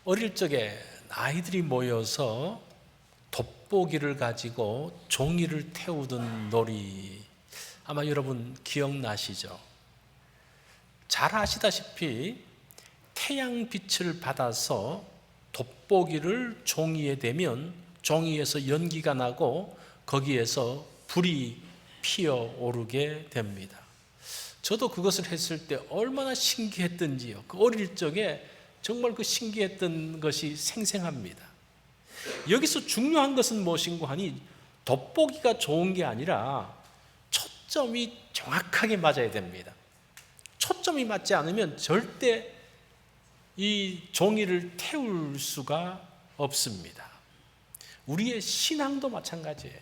어릴 적에 아이들이 모여서 돋보기를 가지고 종이를 태우던 놀이, 아마 여러분 기억나시죠? 잘 아시다시피 태양빛을 받아서 돋보기를 종이에 대면 종이에서 연기가 나고 거기에서 불이 피어오르게 됩니다. 저도 그것을 했을 때 얼마나 신기했던지요. 그 어릴 적에 정말 그 신기했던 것이 생생합니다. 여기서 중요한 것은 무엇인고 하니 돋보기가 좋은 게 아니라 초점이 정확하게 맞아야 됩니다. 초점이 맞지 않으면 절대 이 종이를 태울 수가 없습니다. 우리의 신앙도 마찬가지예요.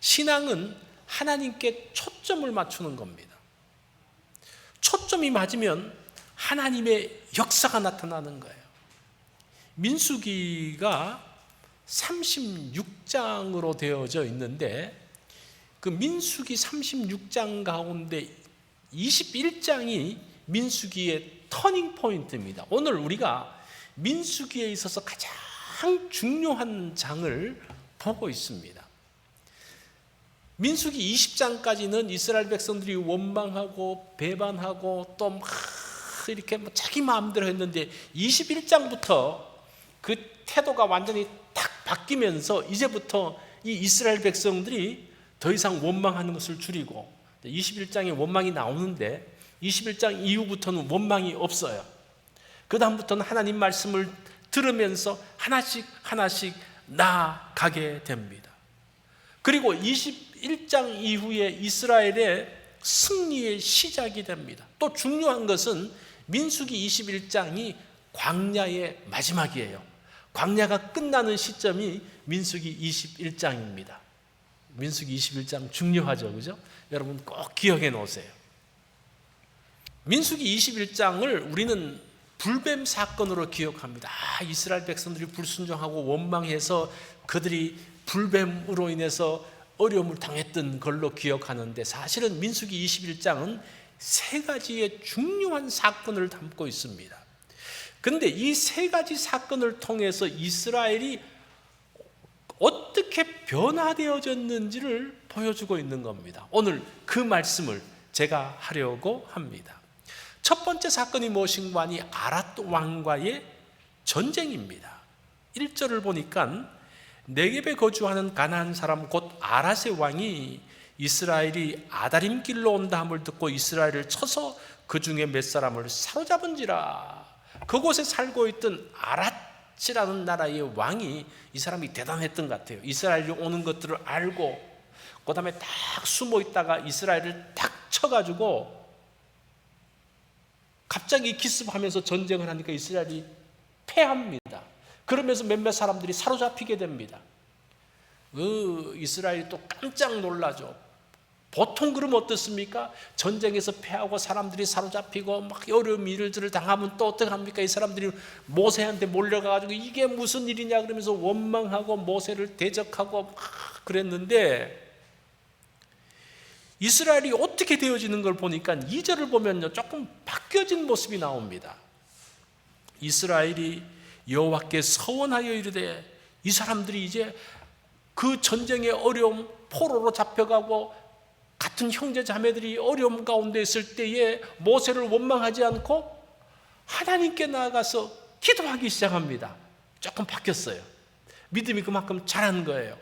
신앙은 하나님께 초점을 맞추는 겁니다. 초점이 맞으면 하나님의 역사가 나타나는 거예요. 민수기가 36장으로 되어져 있는데 그 민수기 36장 가운데 21장이 민수기의 터닝 포인트입니다. 오늘 우리가 민수기에 있어서 가장 중요한 장을 보고 있습니다. 민수기 20장까지는 이스라엘 백성들이 원망하고 배반하고 또 막 이렇게 자기 마음대로 했는데 21장부터 그 태도가 완전히 딱 바뀌면서 이제부터 이 이스라엘 백성들이 더 이상 원망하는 것을 줄이고 21장에 원망이 나오는데 21장 이후부터는 원망이 없어요. 그 다음부터는 하나님 말씀을 들으면서 하나씩 하나씩 나아가게 됩니다. 그리고 21장 이후에 이스라엘의 승리의 시작이 됩니다. 또 중요한 것은 민수기 21장이 광야의 마지막이에요. 광야가 끝나는 시점이 민수기 21장입니다. 민수기 21장 중요하죠, 그죠? 여러분 꼭 기억해 놓으세요. 민수기 21장을 우리는 불뱀 사건으로 기억합니다. 이스라엘 백성들이 불순종하고 원망해서 그들이 불뱀으로 인해서 어려움을 당했던 걸로 기억하는데 사실은 민수기 21장은 세 가지의 중요한 사건을 담고 있습니다. 그런데 이 세 가지 사건을 통해서 이스라엘이 어떻게 변화되어졌는지를 보여주고 있는 겁니다. 오늘 그 말씀을 제가 하려고 합니다. 첫 번째 사건이 무엇인가 하니 아랏 왕과의 전쟁입니다. 1절을 보니까 네겝에 거주하는 가나안 사람 곧 아랏의 왕이 이스라엘이 아다림 길로 온다 함을 듣고 이스라엘을 쳐서 그 중에 몇 사람을 사로잡은지라. 그곳에 살고 있던 아랏이라는 나라의 왕이 이 사람이 대단했던 것 같아요. 이스라엘이 오는 것들을 알고 그 다음에 딱 숨어 있다가 이스라엘을 딱 쳐가지고 갑자기 기습하면서 전쟁을 하니까 이스라엘이 패합니다. 그러면서 몇몇 사람들이 사로잡히게 됩니다. 이스라엘이 또 깜짝 놀라죠. 보통 그러면 어떻습니까? 전쟁에서 패하고 사람들이 사로잡히고 막 어려운 일들을 당하면 또 어떻게 합니까? 이 사람들이 모세한테 몰려가가지고 이게 무슨 일이냐 그러면서 원망하고 모세를 대적하고 막 그랬는데 이스라엘이 어떻게 되어지는 걸 보니까 2절을 보면요 조금 바뀌어진 모습이 나옵니다. 이스라엘이 여호와께 서원하여 이르되 이 사람들이 이제 그 전쟁의 어려움 포로로 잡혀가고 같은 형제 자매들이 어려움 가운데 있을 때에 모세를 원망하지 않고 하나님께 나아가서 기도하기 시작합니다. 조금 바뀌었어요. 믿음이 그만큼 자란 거예요.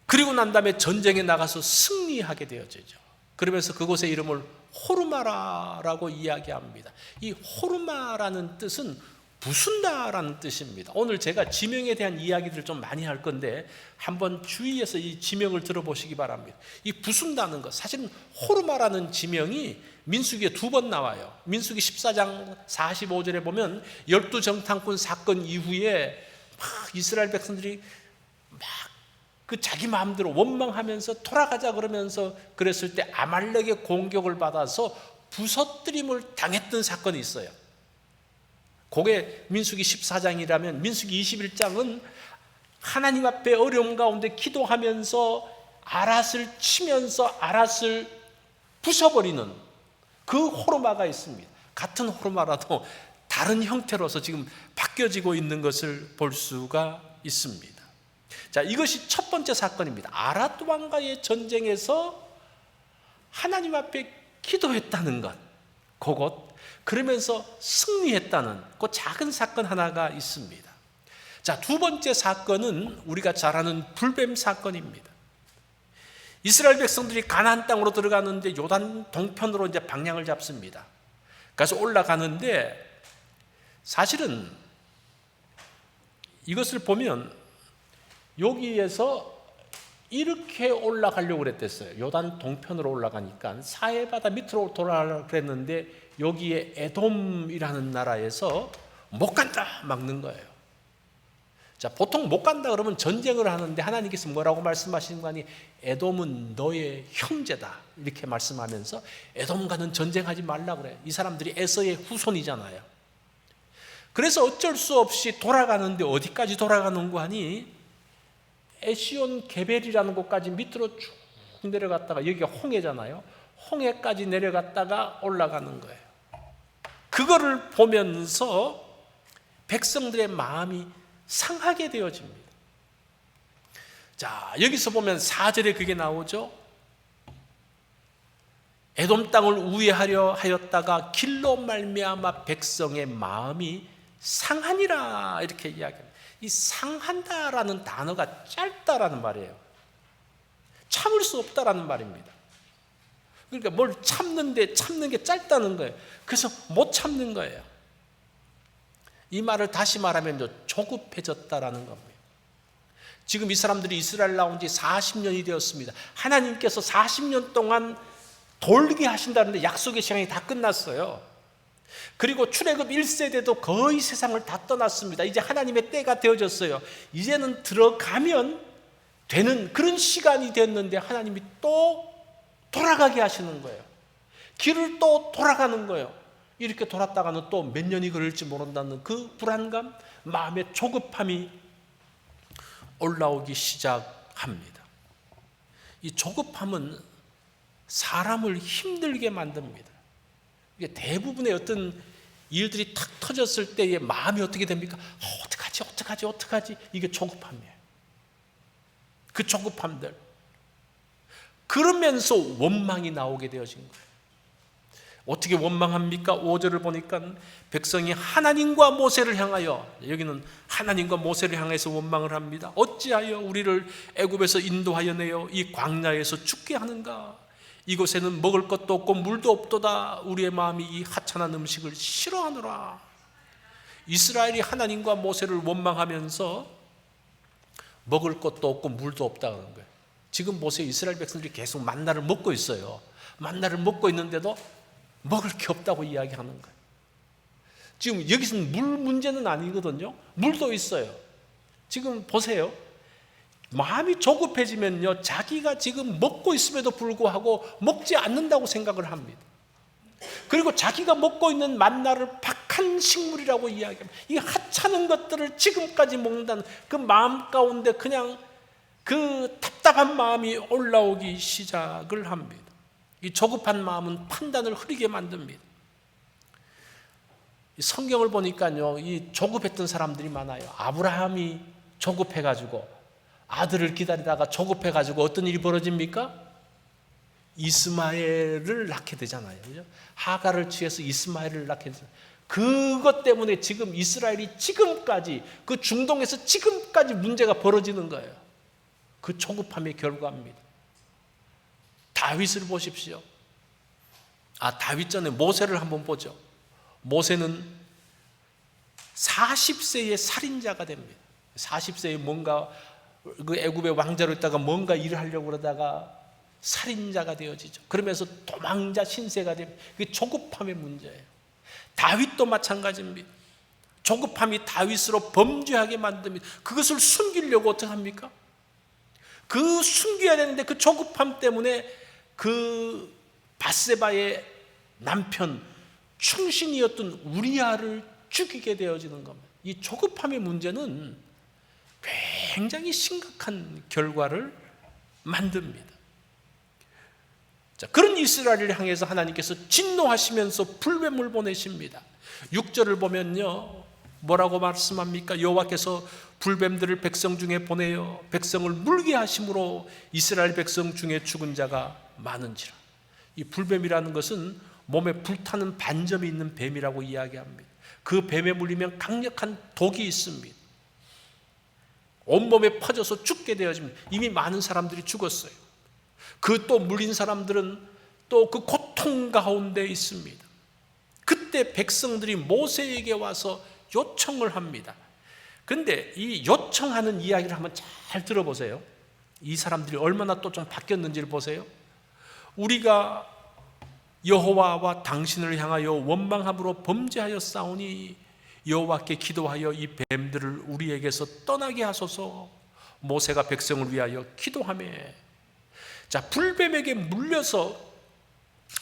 그리고 난 다음에 전쟁에 나가서 승리하게 되어지죠. 그러면서 그곳의 이름을 호르마라라고 이야기합니다. 이 호르마라는 뜻은 부순다라는 뜻입니다. 오늘 제가 지명에 대한 이야기들을 좀 많이 할 건데 한번 주의해서 이 지명을 들어보시기 바랍니다. 이 부순다는 것, 사실은 호르마라는 지명이 민수기에 2번 나와요. 민수기 14장 45절에 보면 12정탐꾼 사건 이후에 막 이스라엘 백성들이 막 그 자기 마음대로 원망하면서 돌아가자 그러면서 그랬을 때 아말렉의 공격을 받아서 부서뜨림을 당했던 사건이 있어요. 그게 민수기 14장이라면 민수기 21장은 하나님 앞에 어려움 가운데 기도하면서 아랏을 치면서 아랏을 부숴버리는 그 호르마가 있습니다. 같은 호르마라도 다른 형태로서 지금 바뀌어지고 있는 것을 볼 수가 있습니다. 자, 이것이 첫 번째 사건입니다. 아랏 왕과의 전쟁에서 하나님 앞에 기도했다는 것, 그것, 그러면서 승리했다는 그 작은 사건 하나가 있습니다. 자, 두 번째 사건은 우리가 잘 아는 불뱀 사건입니다. 이스라엘 백성들이 가나안 땅으로 들어가는데 요단 동편으로 이제 방향을 잡습니다. 그래서 올라가는데 사실은 이것을 보면 여기에서 이렇게 올라가려고 그랬댔어요. 요단 동편으로 올라가니까 사해바다 밑으로 돌아가려고 그랬는데 여기에 에돔이라는 나라에서 못 간다 막는 거예요. 자, 보통 못 간다 그러면 전쟁을 하는데 하나님께서 뭐라고 말씀하시는 거 아니? 에돔은 너의 형제다 이렇게 말씀하면서 에돔과는 전쟁하지 말라 그래요. 이 사람들이 에서의 후손이잖아요. 그래서 어쩔 수 없이 돌아가는데 어디까지 돌아가는 거 아니? 에시온 게벨이라는 곳까지 밑으로 쭉 내려갔다가 여기가 홍해잖아요. 홍해까지 내려갔다가 올라가는 거예요. 그거를 보면서 백성들의 마음이 상하게 되어집니다. 자, 여기서 보면 4절에 그게 나오죠. 에돔 땅을 우회하려 하였다가 길로 말미암아 백성의 마음이 상하니라 이렇게 이야기합니다. 이 상한다라는 단어가 짧다라는 말이에요. 참을 수 없다라는 말입니다. 그러니까 뭘 참는데 참는 게 짧다는 거예요. 그래서 못 참는 거예요. 이 말을 다시 말하면 조급해졌다라는 겁니다. 지금 이 사람들이 이스라엘 나온 지 40년이 되었습니다. 하나님께서 40년 동안 돌게 하신다는데 약속의 시간이 다 끝났어요. 그리고 출애굽 1세대도 거의 세상을 다 떠났습니다. 이제 하나님의 때가 되어졌어요. 이제는 들어가면 되는 그런 시간이 됐는데 하나님이 또 돌아가게 하시는 거예요. 길을 또 돌아가는 거예요. 이렇게 돌았다가는 또 몇 년이 걸릴지 모른다는 그 불안감, 마음의 조급함이 올라오기 시작합니다. 이 조급함은 사람을 힘들게 만듭니다. 이게 대부분의 어떤 일들이 탁 터졌을 때의 마음이 어떻게 됩니까? 어떡하지? 이게 조급함이에요. 그 조급함들. 그러면서 원망이 나오게 되어진 거예요. 어떻게 원망합니까? 5절을 보니까 백성이 하나님과 모세를 향하여, 여기는 하나님과 모세를 향해서 원망을 합니다. 어찌하여 우리를 애굽에서 인도하여 내어 이 광야에서 죽게 하는가? 이곳에는 먹을 것도 없고 물도 없도다. 우리의 마음이 이 하찮은 음식을 싫어하노라. 이스라엘이 하나님과 모세를 원망하면서 먹을 것도 없고 물도 없다 그런 거예요. 지금 보세요. 이스라엘 백성들이 계속 만나를 먹고 있어요. 만나를 먹고 있는데도 먹을 게 없다고 이야기하는 거예요. 지금 여기서는 물 문제는 아니거든요. 물도 있어요. 지금 보세요. 마음이 조급해지면요, 자기가 지금 먹고 있음에도 불구하고 먹지 않는다고 생각을 합니다. 그리고 자기가 먹고 있는 만나를 박한 식물이라고 이야기합니다. 이 하찮은 것들을 지금까지 먹는다는 그 마음 가운데 그냥 그 답답한 마음이 올라오기 시작을 합니다. 이 조급한 마음은 판단을 흐리게 만듭니다. 성경을 보니까요, 이 조급했던 사람들이 많아요. 아브라함이 조급해가지고 아들을 기다리다가 조급해가지고 어떤 일이 벌어집니까? 이스마엘을 낳게 되잖아요. 그죠? 하갈을 취해서 이스마엘을 낳게 되잖아요. 그것 때문에 지금 이스라엘이 지금까지 그 중동에서 지금까지 문제가 벌어지는 거예요. 그 조급함의 결과입니다. 다윗을 보십시오. 다윗 전에 모세를 한번 보죠. 모세는 40세의 살인자가 됩니다. 40세에 뭔가 그 애굽의 왕자로 있다가 뭔가 일을 하려고 그러다가 살인자가 되어지죠. 그러면서 도망자 신세가 됩니다. 그게 조급함의 문제예요. 다윗도 마찬가지입니다. 조급함이 다윗으로 범죄하게 만듭니다. 그것을 숨기려고 어떻게 합니까? 그 숨겨야 되는데 그 조급함 때문에 그 밧세바의 남편 충신이었던 우리아를 죽이게 되어지는 겁니다. 이 조급함의 문제는 굉장히 심각한 결과를 만듭니다. 자, 그런 이스라엘을 향해서 하나님께서 진노하시면서 불뱀을 보내십니다. 6절을 보면요, 뭐라고 말씀합니까? 여호와께서 불뱀들을 백성 중에 보내어 백성을 물게 하심으로 이스라엘 백성 중에 죽은 자가 많은지라. 이 불뱀이라는 것은 몸에 불타는 반점이 있는 뱀이라고 이야기합니다. 그 뱀에 물리면 강력한 독이 있습니다. 온몸에 퍼져서 죽게 되어집니다. 이미 많은 사람들이 죽었어요. 그 또 물린 사람들은 또 그 고통 가운데 있습니다. 그때 백성들이 모세에게 와서 요청을 합니다. 그런데 이 요청하는 이야기를 한번 잘 들어보세요. 이 사람들이 얼마나 또 좀 바뀌었는지를 보세요. 우리가 여호와와 당신을 향하여 원망함으로 범죄하여 싸우니 여호와께 기도하여 이 뱀들을 우리에게서 떠나게 하소서. 모세가 백성을 위하여 기도하며, 자, 불뱀에게 물려서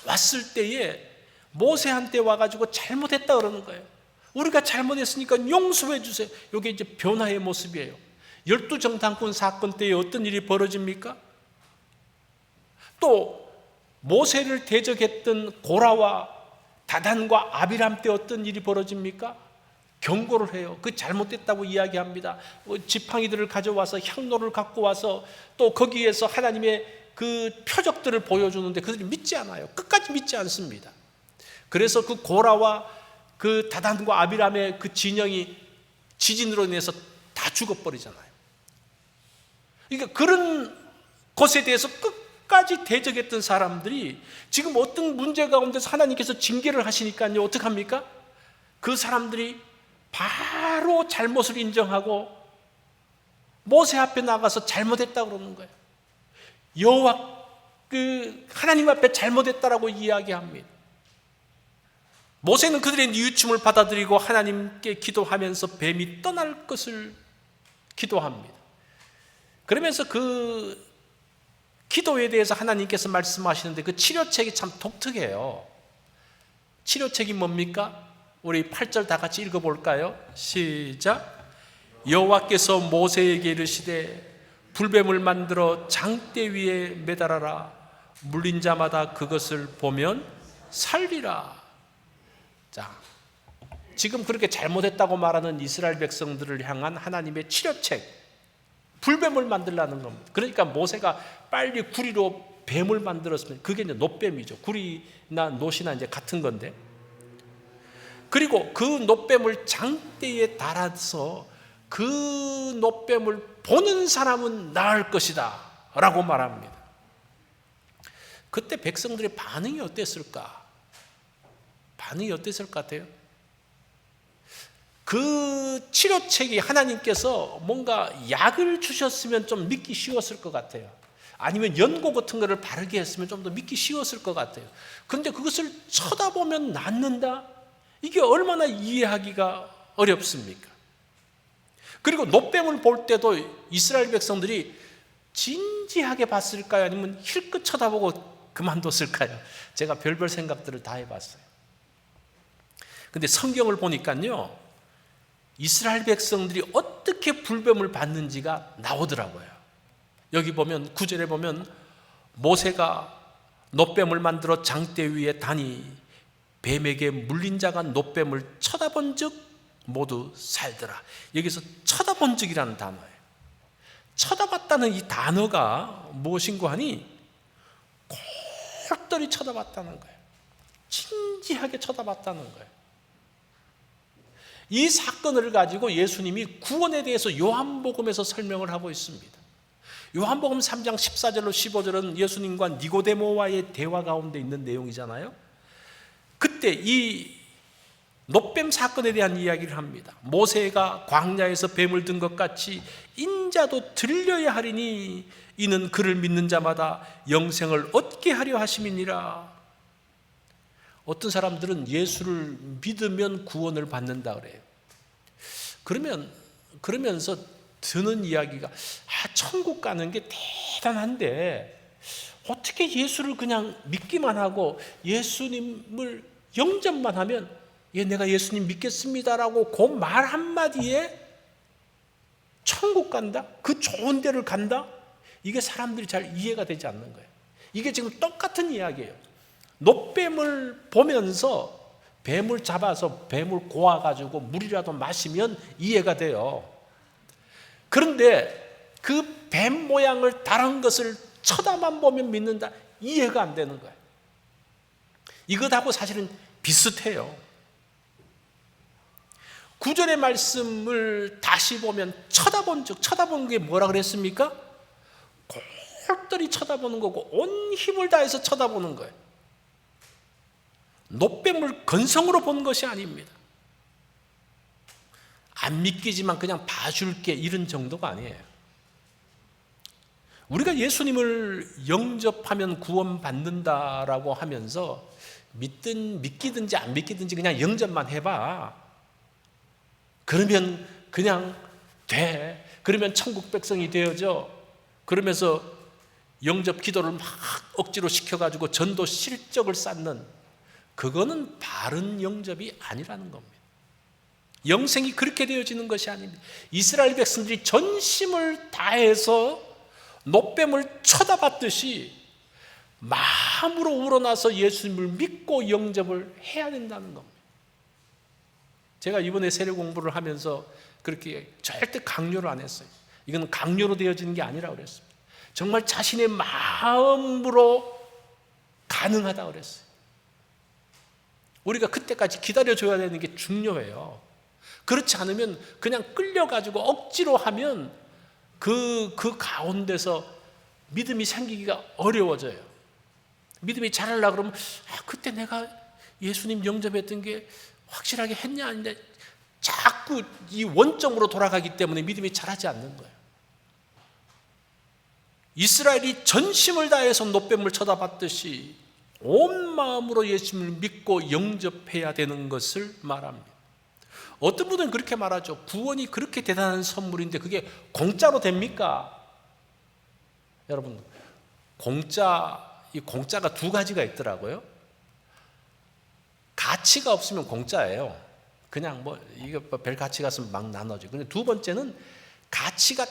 왔을 때에 모세한테 와가지고 잘못했다 그러는 거예요. 우리가 잘못했으니까 용서해 주세요. 이게 이제 변화의 모습이에요. 12정탐꾼 사건 때에 어떤 일이 벌어집니까? 또 모세를 대적했던 고라와 다단과 아비람 때 어떤 일이 벌어집니까? 경고를 해요. 그 잘못됐다고 이야기합니다. 지팡이들을 가져와서 향로를 갖고 와서 또 거기에서 하나님의 그 표적들을 보여주는데 그들이 믿지 않아요. 끝까지 믿지 않습니다. 그래서 그 고라와 그 다단과 아비람의 그 진영이 지진으로 인해서 다 죽어버리잖아요. 그러니까 그런 것에 대해서 끝까지 대적했던 사람들이 지금 어떤 문제 가운데서 하나님께서 징계를 하시니까요, 어떡합니까? 그 사람들이 바로 잘못을 인정하고 모세 앞에 나가서 잘못했다고 그러는 거예요. 여호와 그 하나님 앞에 잘못했다라고 이야기합니다. 모세는 그들의 뉘우침을 받아들이고 하나님께 기도하면서 뱀이 떠날 것을 기도합니다. 그러면서 그 기도에 대해서 하나님께서 말씀하시는데 그 치료책이 참 독특해요. 치료책이 뭡니까? 우리 8절 다 같이 읽어볼까요? 시작. 여호와께서 모세에게 이르시되 불뱀을 만들어 장대 위에 매달아라. 물린 자마다 그것을 보면 살리라. 자, 지금 그렇게 잘못했다고 말하는 이스라엘 백성들을 향한 하나님의 치료책, 불뱀을 만들라는 겁니다. 그러니까 모세가 빨리 구리로 뱀을 만들었으면, 그게 이제 놋뱀이죠. 구리나 놋이나 이제 같은 건데, 그리고 그 놋뱀을 장대에 달아서 그 놋뱀을 보는 사람은 나을 것이다 라고 말합니다. 그때 백성들의 반응이 어땠을까? 반응이 어땠을 것 같아요? 그 치료책이 하나님께서 뭔가 약을 주셨으면 좀 믿기 쉬웠을 것 같아요. 아니면 연고 같은 거를 바르게 했으면 좀 더 믿기 쉬웠을 것 같아요. 그런데 그것을 쳐다보면 낫는다? 이게 얼마나 이해하기가 어렵습니까? 그리고 놋뱀을 볼 때도 이스라엘 백성들이 진지하게 봤을까요? 아니면 힐끗 쳐다보고 그만뒀을까요? 제가 별별 생각들을 다 해봤어요. 근데 성경을 보니까요, 이스라엘 백성들이 어떻게 불뱀을 받는지가 나오더라고요. 여기 보면 9절에 보면 모세가 놋뱀을 만들어 장대 위에 다니 뱀에게 물린 자가 놋뱀을 쳐다본 즉 모두 살더라. 여기서 쳐다본 적이라는 단어예요. 쳐다봤다는 이 단어가 무엇인고 하니 골똘히 쳐다봤다는 거예요. 진지하게 쳐다봤다는 거예요. 이 사건을 가지고 예수님이 구원에 대해서 요한복음에서 설명을 하고 있습니다. 요한복음 3장 14절로 15절은 예수님과 니고데모와의 대화 가운데 있는 내용이잖아요. 그때 이 놋뱀 사건에 대한 이야기를 합니다. 모세가 광야에서 뱀을 든 것 같이 인자도 들려야 하리니 이는 그를 믿는 자마다 영생을 얻게 하려 하심이니라. 어떤 사람들은 예수를 믿으면 구원을 받는다 그래요. 그러면서 드는 이야기가, 천국 가는 게 대단한데 어떻게 예수를 그냥 믿기만 하고 예수님을 영접만 하면, 예, 내가 예수님 믿겠습니다라고 그 말 한마디에 천국 간다? 그 좋은 데를 간다? 이게 사람들이 잘 이해가 되지 않는 거예요. 이게 지금 똑같은 이야기예요. 놋뱀을 보면서 뱀을 잡아서 뱀을 고아가지고 물이라도 마시면 이해가 돼요. 그런데 그 뱀 모양을 다른 것을 쳐다만 보면 믿는다, 이해가 안 되는 거예요. 이것하고 사실은 비슷해요. 9절의 말씀을 다시 보면 쳐다본 게 뭐라 그랬습니까? 골똘히 쳐다보는 거고 온 힘을 다해서 쳐다보는 거예요. 놋뱀을 건성으로 본 것이 아닙니다. 안 믿기지만 그냥 봐줄게, 이런 정도가 아니에요. 우리가 예수님을 영접하면 구원받는다라고 하면서 믿기든지 안 믿기든지 그냥 영접만 해봐. 그러면 그냥 돼. 그러면 천국 백성이 되어져. 그러면서 영접 기도를 막 억지로 시켜가지고 전도 실적을 쌓는, 그거는 바른 영접이 아니라는 겁니다. 영생이 그렇게 되어지는 것이 아닙니다. 이스라엘 백성들이 전심을 다해서 놋뱀을 쳐다봤듯이 마음으로 우러나서 예수님을 믿고 영접을 해야 된다는 겁니다. 제가 이번에 세례 공부를 하면서 그렇게 절대 강요를 안 했어요. 이건 강요로 되어지는 게 아니라고 그랬습니다. 정말 자신의 마음으로 가능하다고 그랬어요. 우리가 그때까지 기다려줘야 되는 게 중요해요. 그렇지 않으면 그냥 끌려가지고 억지로 하면 그 가운데서 믿음이 생기기가 어려워져요. 믿음이 자라려고 그러면 그때 내가 예수님 영접했던 게 확실하게 했냐 아닌데 자꾸 이 원점으로 돌아가기 때문에 믿음이 자라지 않는 거예요. 이스라엘이 전심을 다해서 놋뱀을 쳐다봤듯이 온 마음으로 예수님을 믿고 영접해야 되는 것을 말합니다. 어떤 분은 그렇게 말하죠. 구원이 그렇게 대단한 선물인데 그게 공짜로 됩니까? 여러분, 이 공짜가 두 가지가 있더라고요. 가치가 없으면 공짜예요. 그냥 이거 별 가치가 없으면 막 나눠져. 근데 두 번째는 가치가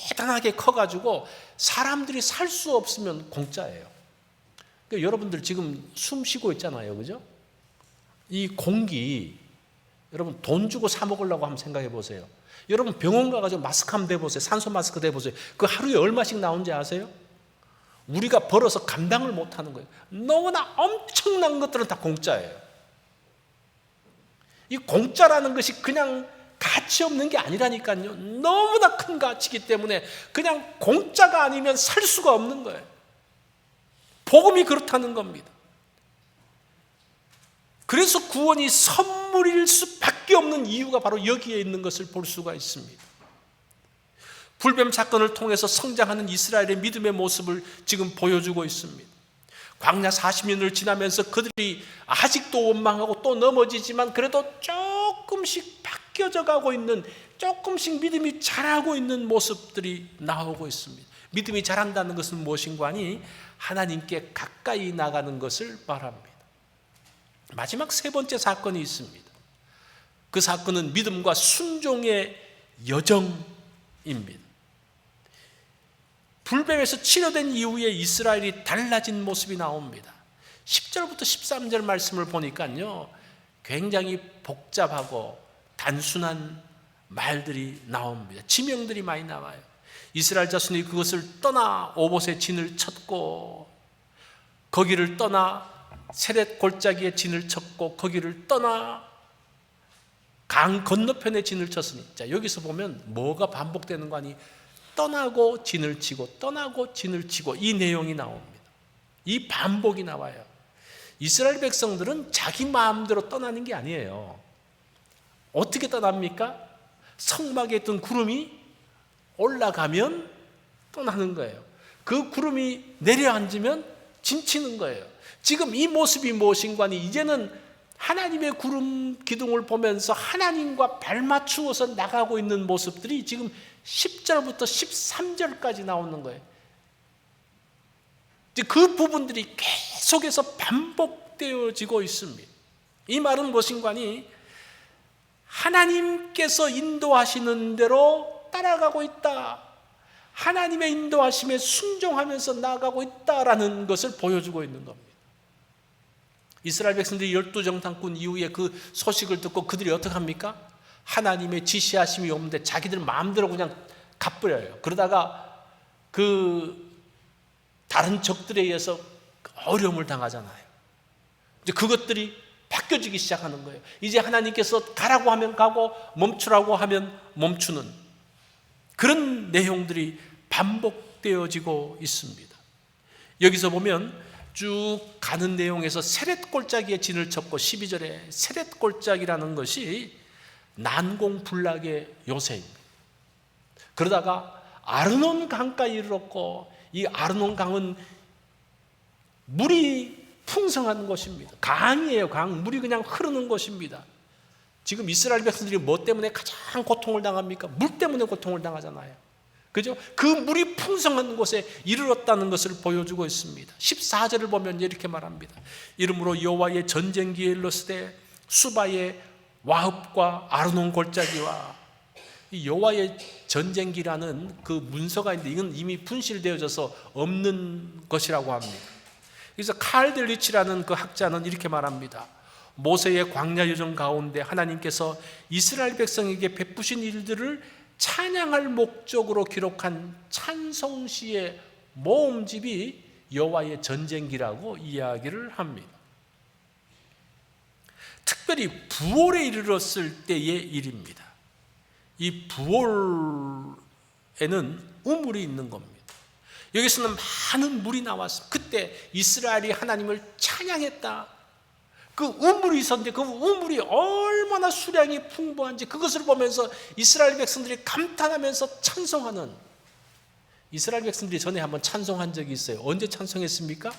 대단하게 커가지고 사람들이 살 수 없으면 공짜예요. 그러니까 여러분들 지금 숨 쉬고 있잖아요, 그죠? 이 공기, 여러분 돈 주고 사 먹으려고 한번 생각해 보세요. 여러분 병원 가가지고 마스크 한번 대보세요. 산소 마스크 대보세요. 그 하루에 얼마씩 나오는지 아세요? 우리가 벌어서 감당을 못하는 거예요. 너무나 엄청난 것들은 다 공짜예요. 이 공짜라는 것이 그냥 가치 없는 게 아니라니까요. 너무나 큰 가치이기 때문에 그냥 공짜가 아니면 살 수가 없는 거예요. 복음이 그렇다는 겁니다. 그래서 구원이 선물일 수밖에 없는 이유가 바로 여기에 있는 것을 볼 수가 있습니다. 불뱀 사건을 통해서 성장하는 이스라엘의 믿음의 모습을 지금 보여주고 있습니다. 광야 40년을 지나면서 그들이 아직도 원망하고 또 넘어지지만 그래도 조금씩 바뀌어져 가고 있는, 조금씩 믿음이 자라고 있는 모습들이 나오고 있습니다. 믿음이 자란다는 것은 무엇인가 하니 하나님께 가까이 나가는 것을 말합니다. 마지막 세 번째 사건이 있습니다. 그 사건은 믿음과 순종의 여정입니다. 불뱀에서 치료된 이후에 이스라엘이 달라진 모습이 나옵니다. 10절부터 13절 말씀을 보니까요, 굉장히 복잡하고 단순한 말들이 나옵니다. 지명들이 많이 나와요. 이스라엘 자손이 그것을 떠나 오봇의 진을 쳤고, 거기를 떠나 세렛 골짜기에 진을 쳤고, 거기를 떠나 강 건너편에 진을 쳤으니, 자, 여기서 보면 뭐가 반복되는 거 아니? 떠나고 진을 치고 떠나고 진을 치고, 이 내용이 나옵니다. 이 반복이 나와요. 이스라엘 백성들은 자기 마음대로 떠나는 게 아니에요. 어떻게 떠납니까? 성막에 있던 구름이 올라가면 떠나는 거예요. 그 구름이 내려앉으면 진치는 거예요. 지금 이 모습이 무엇인가 하니 이제는 하나님의 구름 기둥을 보면서 하나님과 발맞추어서 나가고 있는 모습들이 지금 10절부터 13절까지 나오는 거예요. 그 부분들이 계속해서 반복되어지고 있습니다. 이 말은 무엇인가 하니 하나님께서 인도하시는 대로 따라가고 있다. 하나님의 인도하심에 순종하면서 나아가고 있다라는 것을 보여주고 있는 겁니다. 이스라엘 백성들이 12정탐꾼 이후에 그 소식을 듣고 그들이 어떻게 합니까? 하나님의 지시하심이 없는데 자기들 마음대로 그냥 가버려요. 그러다가 그 다른 적들에 의해서 어려움을 당하잖아요. 이제 그것들이 바뀌어지기 시작하는 거예요. 이제 하나님께서 가라고 하면 가고 멈추라고 하면 멈추는 그런 내용들이 반복되어지고 있습니다. 여기서 보면 쭉 가는 내용에서 세렛 골짜기에 진을 쳤고 12절에 세렛 골짜기라는 것이 난공불락의 요새입니다. 그러다가 아르논 강가에 이르렀고 이 아르논 강은 물이 풍성한 곳입니다. 강이에요. 강. 물이 그냥 흐르는 곳입니다. 지금 이스라엘 백성들이 뭐 때문에 가장 고통을 당합니까? 물 때문에 고통을 당하잖아요. 그죠? 그 물이 풍성한 곳에 이르렀다는 것을 보여주고 있습니다. 14절을 보면 이렇게 말합니다. 이러므로 여호와의 전쟁기에 이르렀으되 수바의 와흡과 아르논 골짜기와 이 여호와의 전쟁기라는 그 문서가 있는데 이건 이미 분실되어져서 없는 것이라고 합니다. 그래서 칼 델리치라는 그 학자는 이렇게 말합니다. 모세의 광야 여정 가운데 하나님께서 이스라엘 백성에게 베푸신 일들을 찬양할 목적으로 기록한 찬송시의 모음집이 여호와의 전쟁기라고 이야기를 합니다. 특별히 부올에 이르렀을 때의 일입니다. 이 부올에는 우물이 있는 겁니다. 여기서는 많은 물이 나왔습니다. 그때 이스라엘이 하나님을 찬양했다. 그 우물이 있었는데 그 우물이 얼마나 수량이 풍부한지 그것을 보면서 이스라엘 백성들이 감탄하면서 찬송하는, 이스라엘 백성들이 전에 한번 찬송한 적이 있어요. 언제 찬송했습니까?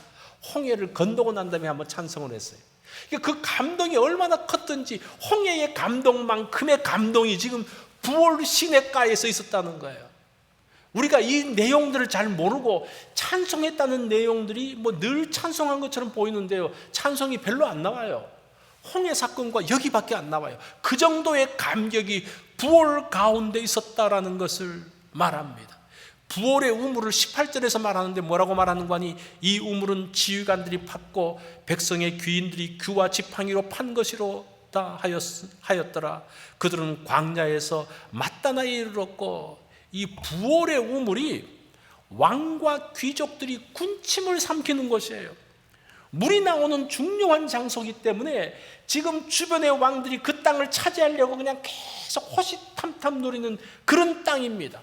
홍해를 건너고 난 다음에 한번 찬송을 했어요. 그 감동이 얼마나 컸던지 홍해의 감동만큼의 감동이 지금 부올 시냇가에서 있었다는 거예요. 우리가 이 내용들을 잘 모르고 찬송했다는 내용들이 뭐 늘 찬송한 것처럼 보이는데요, 찬송이 별로 안 나와요. 홍해 사건과 여기밖에 안 나와요. 그 정도의 감격이 부올 가운데 있었다라는 것을 말합니다. 부올의 우물을 18절에서 말하는데 뭐라고 말하는 거니? 이 우물은 지휘관들이 팠고 백성의 귀인들이 규와 지팡이로 판 것이로다 하였더라. 그들은 광야에서 맞다나에 이르렀고, 이 부올의 우물이 왕과 귀족들이 군침을 삼키는 것이에요. 물이 나오는 중요한 장소이기 때문에 지금 주변의 왕들이 그 땅을 차지하려고 그냥 계속 호시탐탐 노리는 그런 땅입니다.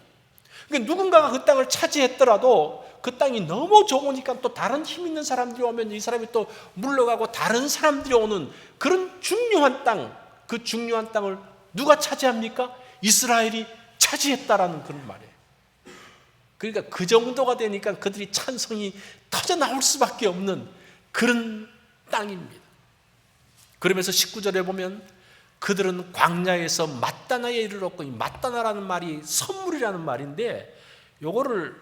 그러니까 누군가가 그 땅을 차지했더라도 그 땅이 너무 좋으니까 또 다른 힘 있는 사람들이 오면 이 사람이 또 물러가고 다른 사람들이 오는 그런 중요한 땅, 그 중요한 땅을 누가 차지합니까? 이스라엘이 차지했다라는 그런 말이에요. 그러니까 그 정도가 되니까 그들이 찬송이 터져 나올 수밖에 없는 그런 땅입니다. 그러면서 19절에 보면 그들은 광야에서 맞다나에 이르렀고, 이 맞다나라는 말이 선물이라는 말인데 요거를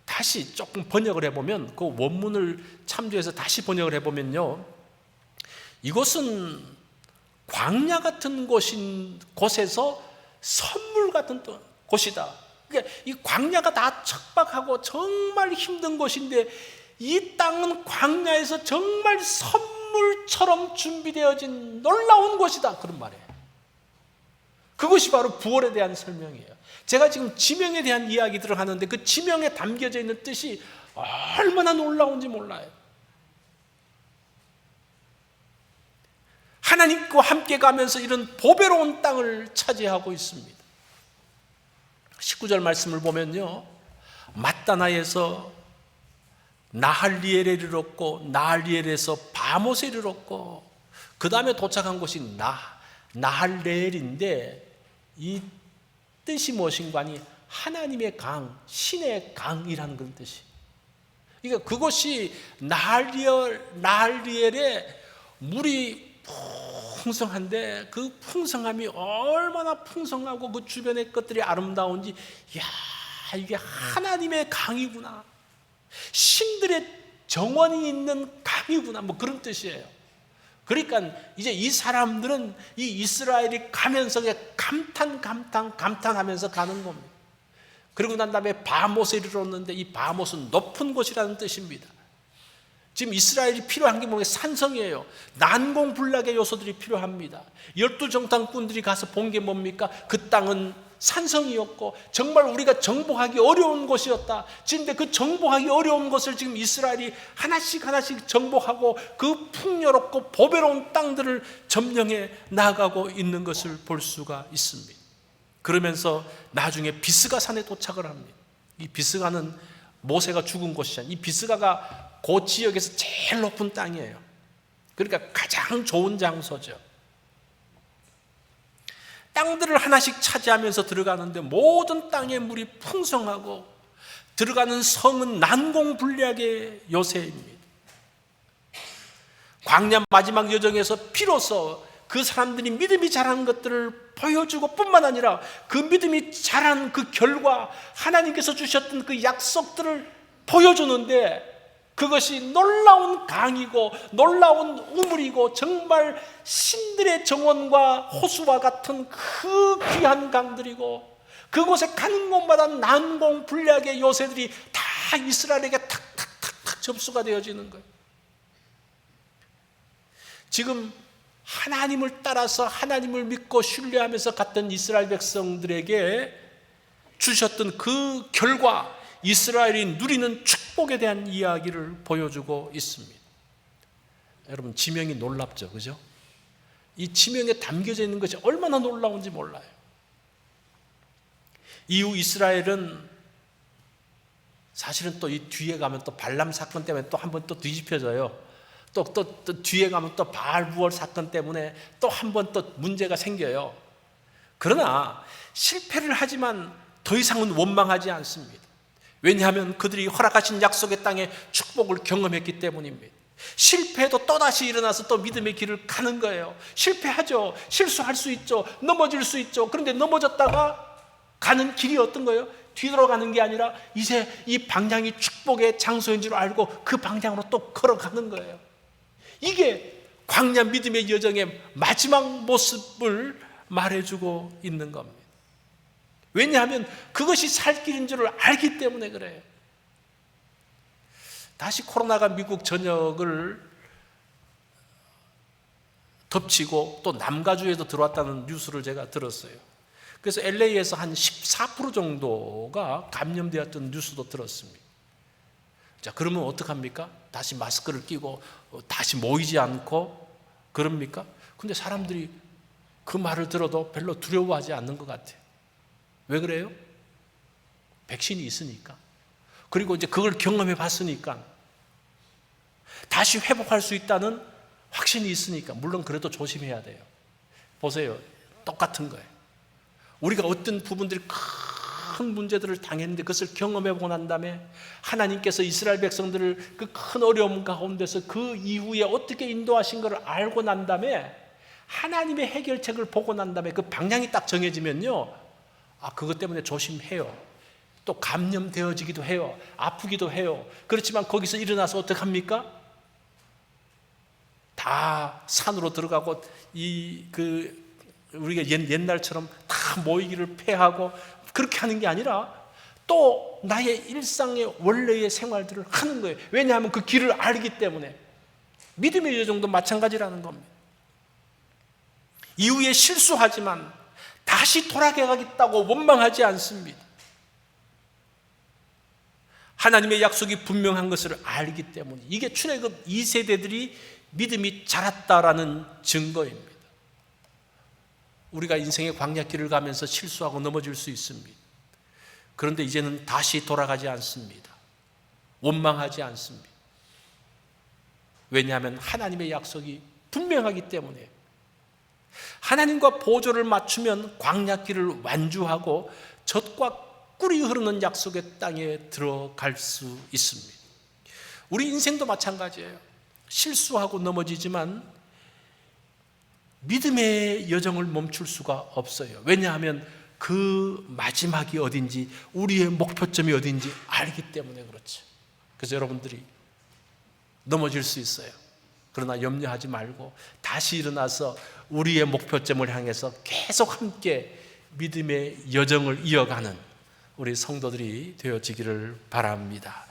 다시 조금 번역을 해보면, 그 원문을 참조해서 다시 번역을 해보면요, 이곳은 광야 같은 곳에서 선물 같은 곳이다. 그러니까 이 광야가 다 척박하고 정말 힘든 곳인데 이 땅은 광야에서 정말 선물처럼 준비되어진 놀라운 곳이다, 그런 말이에요. 그것이 바로 부활에 대한 설명이에요. 제가 지금 지명에 대한 이야기들을 하는데 그 지명에 담겨져 있는 뜻이 얼마나 놀라운지 몰라요. 하나님과 함께 가면서 이런 보배로운 땅을 차지하고 있습니다. 19절 말씀을 보면요, 맞다나에서 나할리엘에 이르렀고, 나할리엘에서 바못에 이르렀고, 그 다음에 도착한 곳이 나할레엘인데 이 뜻이 무엇인가 하니 하나님의 강, 신의 강이라는 그런 뜻이. 그러니까 그곳이 나할리엘에 물이 풍성한데 그 풍성함이 얼마나 풍성하고 그 주변의 것들이 아름다운지, 이야, 이게 하나님의 강이구나, 신들의 정원이 있는 강이구나, 뭐 그런 뜻이에요. 그러니까 이제 이 사람들은 이 이스라엘이 가면서 감탄하면서 가는 겁니다. 그리고 난 다음에 바못에 이르렀는데 이 바못은 높은 곳이라는 뜻입니다. 지금 이스라엘이 필요한 게 뭐예요? 산성이에요. 난공불락의 요소들이 필요합니다. 12정탐꾼들이 가서 본 게 뭡니까? 그 땅은 산성이었고 정말 우리가 정복하기 어려운 곳이었다. 그런데 그 정복하기 어려운 것을 지금 이스라엘이 하나씩 정복하고 그 풍요롭고 보배로운 땅들을 점령해 나가고 있는 것을 볼 수가 있습니다. 그러면서 나중에 비스가 산에 도착을 합니다. 이 비스가는 모세가 죽은 곳이잖아요. 이 비스가가 그 지역에서 제일 높은 땅이에요. 그러니까 가장 좋은 장소죠. 땅들을 하나씩 차지하면서 들어가는데 모든 땅의 물이 풍성하고 들어가는 성은 난공불락의 요새입니다. 광야 마지막 여정에서 비로소 그 사람들이 믿음이 자란 것들을 보여주고 뿐만 아니라 그 믿음이 자란 그 결과 하나님께서 주셨던 그 약속들을 보여주는데 그것이 놀라운 강이고 놀라운 우물이고 정말 신들의 정원과 호수와 같은 그 귀한 강들이고 그곳에 가는 곳마다 난공불락의 요새들이 다 이스라엘에게 탁탁탁탁 접수가 되어지는 거예요. 지금 하나님을 따라서 하나님을 믿고 신뢰하면서 갔던 이스라엘 백성들에게 주셨던 그 결과 이스라엘이 누리는 축복에 대한 이야기를 보여주고 있습니다. 여러분 지명이 놀랍죠, 그죠? 이 지명에 담겨져 있는 것이 얼마나 놀라운지 몰라요. 이후 이스라엘은 사실은 또 이 뒤에 가면 또 발람 사건 때문에 또 한 번 또 뒤집혀져요. 또 뒤에 가면 또 바알 부월 사건 때문에 또 한 번 또 문제가 생겨요. 그러나 실패를 하지만 더 이상은 원망하지 않습니다. 왜냐하면 그들이 허락하신 약속의 땅의 축복을 경험했기 때문입니다. 실패해도 또다시 일어나서 또 믿음의 길을 가는 거예요. 실패하죠. 실수할 수 있죠. 넘어질 수 있죠. 그런데 넘어졌다가 가는 길이 어떤 거예요? 뒤돌아가는 게 아니라 이제 이 방향이 축복의 장소인 줄 알고 그 방향으로 또 걸어가는 거예요. 이게 광야 믿음의 여정의 마지막 모습을 말해주고 있는 겁니다. 왜냐하면 그것이 살 길인 줄 알기 때문에 그래요. 다시 코로나가 미국 전역을 덮치고 또 남가주에도 들어왔다는 뉴스를 제가 들었어요. 그래서 LA에서 한 14% 정도가 감염되었던 뉴스도 들었습니다. 자, 그러면 어떡합니까? 다시 마스크를 끼고 다시 모이지 않고 그럽니까? 근데 사람들이 그 말을 들어도 별로 두려워하지 않는 것 같아요. 왜 그래요? 백신이 있으니까. 그리고 이제 그걸 경험해 봤으니까. 다시 회복할 수 있다는 확신이 있으니까. 물론 그래도 조심해야 돼요. 보세요. 똑같은 거예요. 우리가 어떤 부분들이 큰 문제들을 당했는데 그것을 경험해 보고 난 다음에 하나님께서 이스라엘 백성들을 그 큰 어려움 가운데서 그 이후에 어떻게 인도하신 것을 알고 난 다음에 하나님의 해결책을 보고 난 다음에 그 방향이 딱 정해지면요. 그것 때문에 조심해요. 또 감염되어지기도 해요. 아프기도 해요. 그렇지만 거기서 일어나서 어떡합니까? 다 산으로 들어가고 우리가 옛날처럼 다 모이기를 패하고 그렇게 하는 게 아니라 또 나의 일상의 원래의 생활들을 하는 거예요. 왜냐하면 그 길을 알기 때문에. 믿음의 여정도 마찬가지라는 겁니다. 이후에 실수하지만 다시 돌아가겠다고 원망하지 않습니다. 하나님의 약속이 분명한 것을 알기 때문에 이게 출애굽 2세대들이 믿음이 자랐다라는 증거입니다. 우리가 인생의 광야길을 가면서 실수하고 넘어질 수 있습니다. 그런데 이제는 다시 돌아가지 않습니다. 원망하지 않습니다. 왜냐하면 하나님의 약속이 분명하기 때문에 하나님과 보조를 맞추면 광야길을 완주하고 젖과 꿀이 흐르는 약속의 땅에 들어갈 수 있습니다. 우리 인생도 마찬가지예요. 실수하고 넘어지지만 믿음의 여정을 멈출 수가 없어요. 왜냐하면 그 마지막이 어딘지 우리의 목표점이 어딘지 알기 때문에 그렇죠. 그래서 여러분들이 넘어질 수 있어요. 그러나 염려하지 말고 다시 일어나서 우리의 목표점을 향해서 계속 함께 믿음의 여정을 이어가는 우리 성도들이 되어지기를 바랍니다.